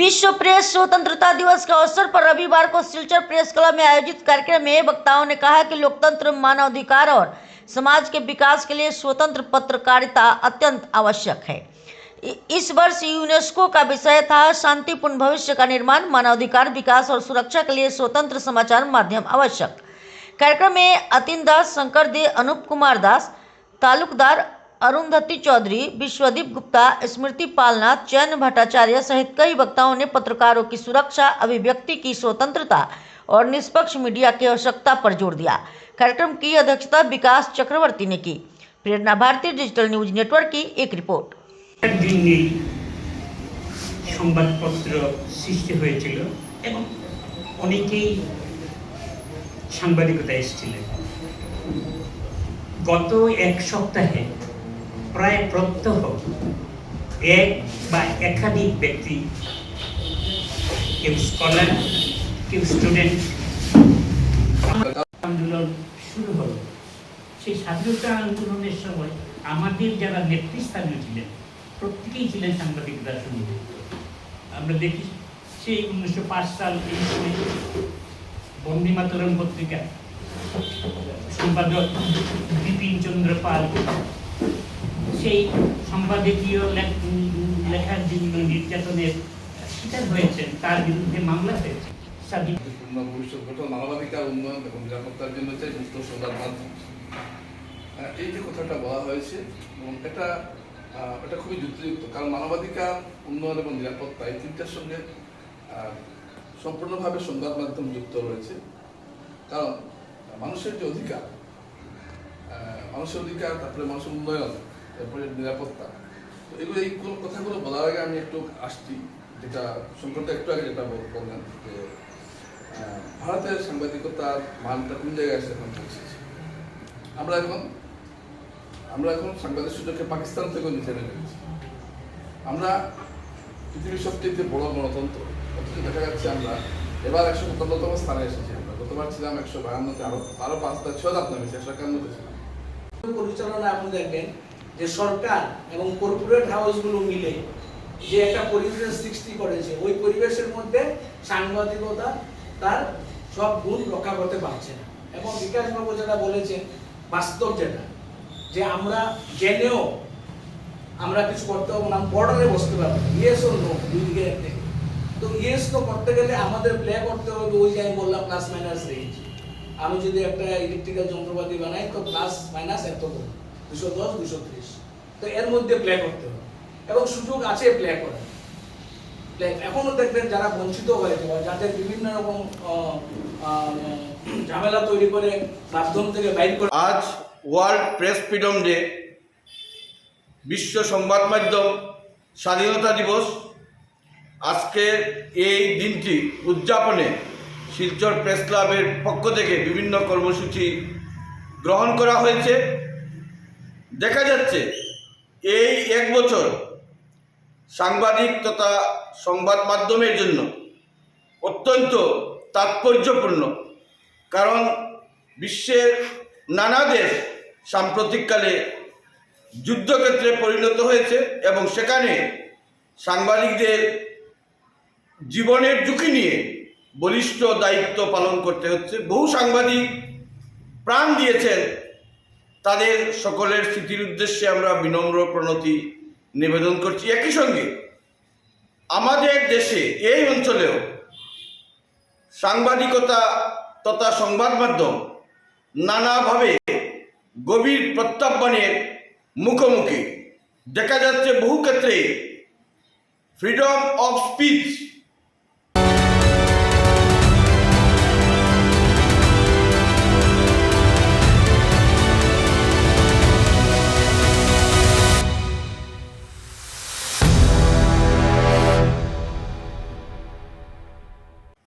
विश्व प्रेस स्वतंत्रता दिवस के अवसर पर रविवार को सिलचर प्रेस क्लब में आयोजित कार्यक्रम में वक्ताओं ने कहा कि लोकतंत्र, मानवाधिकार और समाज के विकास के लिए स्वतंत्र पत्रकारिता अत्यंत आवश्यक है। इस वर्ष यूनेस्को का विषय था शांतिपूर्ण भविष्य का निर्माण, मानवाधिकार, विकास और सुरक्षा के लिए स्वतंत्र समाचार माध्यम आवश्यक। कार्यक्रम में अतिन दास, शंकर दे, अनूप कुमार दास, तालुकदार अरुंधति चौधरी, विश्वदीप गुप्ता, स्मृति पालनाथ, चयन भट्टाचार्य सहित कई वक्ताओं ने पत्रकारों की सुरक्षा, अभिव्यक्ति की स्वतंत्रता और निष्पक्ष मीडिया की आवश्यकता पर जोर दिया। कार्यक्रम की अध्यक्षता विकास चक्रवर्ती ने की। प्रेरणा भारती डिजिटल न्यूज नेटवर्क की एक रिपोर्ट। সংবাদপত্র সৃষ্টি হয়েছিল এবং অনেকেই সাংবাদিকতা এসেছিলেন। গত এক সপ্তাহে প্রায় প্রত্যহ এক বা একাধিক ব্যক্তি, কেউ স্কলার, কেউ স্টুডেন্ট, আন্দোলন শুরু হলো। সেই স্বাধীনতা আন্দোলনের সময় আমাদের যারা নেতৃস্থানীয় ছিলেন প্রত্যেকেই ছিলেন সাংবাদিকতার সঙ্গে। আমরা দেখি সেই 1905 সাল এই সময় বন্দে মাতরম পত্রিকা সম্পাদক বিপিন চন্দ্র পাল সেই সম্পাদকীয় লেখার জন্য নির্যাতনের শিকার হয়েছেন, তার বিরুদ্ধে মামলা হয়েছে। ভবিষ্যৎ গঠন, মানবাধিকার উন্নয়ন এবং নিরাপত্তার জন্য চাই মুক্ত সংবাদ মাধ্যম। এই যে কথাটা বলা হয়েছে এবং এটা খুবই যুক্তিযুক্ত, কারণ মানবাধিকার, উন্নয়ন এবং নিরাপত্তা এই তিনটার সঙ্গে সম্পূর্ণভাবে সংবাদ মাধ্যম যুক্ত রয়েছে। কারণ মানুষের যে অধিকার, তারপরে মানুষের উন্নয়ন, তারপরে নিরাপত্তা, এগুলো এই কথাগুলো বলার আগে আমি একটু আসছি, যেটা সম্পর্কে একটু আগে যেটা বললেন যে ভারতের সাংবাদিকতার মানটা কোন জায়গায় এসে এখন পৌঁছেছে। আমরা এখন সাংবাদিক সুযোগকে পাকিস্তান থেকেও নিচে নেমে গেছি। আমরা পৃথিবীর সবচেয়ে বড় গণতন্ত্র, অথচ দেখা যাচ্ছে আমরা এবার 157তম স্থানে এসেছি। আমরা গতবার ছিলাম 152তে, আরো 5-6 ধাপ নামেছি, 151তে ছিলাম। পরিচালনা আপনি দেখবেন যে সরকার এবং কর্পোরেট হাউসগুলো মিলে যে একটা পরিবেশ সৃষ্টি করেছে, ওই পরিবেশের মধ্যে সাংবাদিকতা তার সব গুণ রক্ষা করতে পারছে না। এবং বিকাশবাবু যেটা বলেছেন বাস্তব, যেটা যে আমরা জেনেও আমরা কিছু করতে পারবো না, বর্ডারে বসতে পারবো, ইয়েস ও নো দুই দিকে থেকে। তো ইয়েস নো করতে গেলে আমাদের প্লে করতে হবে ওই যে আমি বললাম প্লাস মাইনাস রেঞ্জ। আমি যদি একটা ইলেকট্রিক্যাল যন্ত্রপাতি বানাই তো প্লাস মাইনাস এত করে 210, 230, তো এর মধ্যে প্লে করতে হবে এবং সুযোগ আছে প্লে করার। এখনো দেখবেন যারা বঞ্চিত হয়েছে, যাদের বিভিন্ন রকম ঝামেলা তৈরি করে মাধ্যম থেকে বাইর করে। আজ ওয়ার্ল্ড প্রেস ফ্রিডম ডে, বিশ্ব সংবাদ মাধ্যম স্বাধীনতা দিবস। আজকের এই দিনটি উদযাপনে শিলচর প্রেস ক্লাবের পক্ষ থেকে বিভিন্ন কর্মসূচি গ্রহণ করা হয়েছে। দেখা যাচ্ছে এই এক বছর সাংবাদিক তথা সংবাদ মাধ্যমের জন্য অত্যন্ত তাৎপর্যপূর্ণ, কারণ বিশ্বের নানা দেশ সাম্প্রতিককালে যুদ্ধক্ষেত্রে পরিণত হয়েছে এবং সেখানে সাংবাদিকদের জীবনের ঝুঁকি নিয়ে বলিষ্ঠ দায়িত্ব পালন করতে হচ্ছে। বহু সাংবাদিক প্রাণ দিয়েছেন, তাদের সকলের স্মৃতির উদ্দেশ্যে আমরা বিনম্র প্রণতি নিবেদন করছি। একই সঙ্গে আমাদের দেশে এই অঞ্চলেও সাংবাদিকতা তথা সংবাদ মাধ্যম নানাভাবে গভীর প্রত্যাহ্বানের মুখোমুখি। দেখা যাচ্ছে বহু ক্ষেত্রে ফ্রিডম অফ স্পিচ